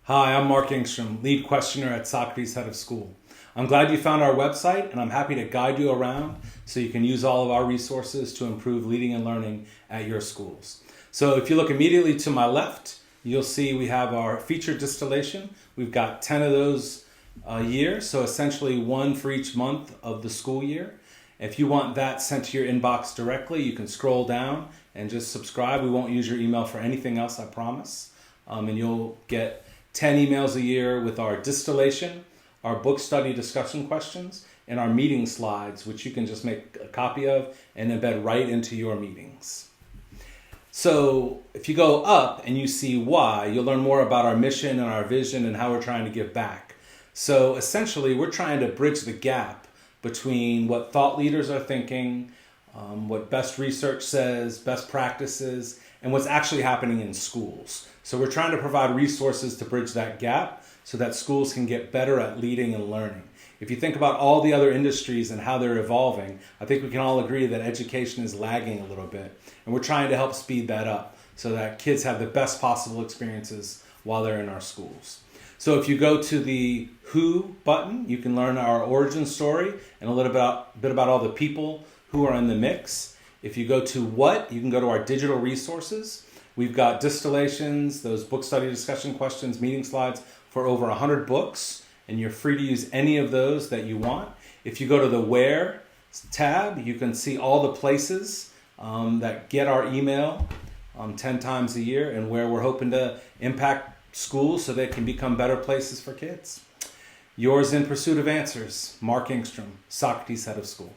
Hi, I'm Mark Engstrom, lead questioner at Socrates Head of School. I'm glad you found our website, and I'm happy to guide you around so you can use all of our resources to improve leading and learning at your schools. So if you look immediately to my left, you'll see we have our featured distillation. We've got 10 of those a year, so essentially one for each month of the school year. If you want that sent to your inbox directly, you can scroll down and just subscribe. We won't use your email for anything else, I promise. And you'll get 10 emails a year with our distillation, our book study discussion questions, and our meeting slides, which you can just make a copy of and embed right into your meetings. So if you go up and you see why, you'll learn more about our mission and our vision and how we're trying to give back. So essentially, we're trying to bridge the gap between what thought leaders are thinking, what best research says, best practices, and what's actually happening in schools. So we're trying to provide resources to bridge that gap so that schools can get better at leading and learning. If you think about all the other industries and how they're evolving, I think we can all agree that education is lagging a little bit. And we're trying to help speed that up so that kids have the best possible experiences while they're in our schools. So if you go to the Who button, you can learn our origin story and a little bit about all the people who are in the mix. If you go to What, you can go to our digital resources. We've got distillations, those book study discussion questions, meeting slides for over 100 books, and you're free to use any of those that you want. If you go to the Where tab, you can see all the places that get our email 10 times a year and where we're hoping to impact schools so they can become better places for kids. Yours in pursuit of answers, Mark Engstrom, Socrates Head of School.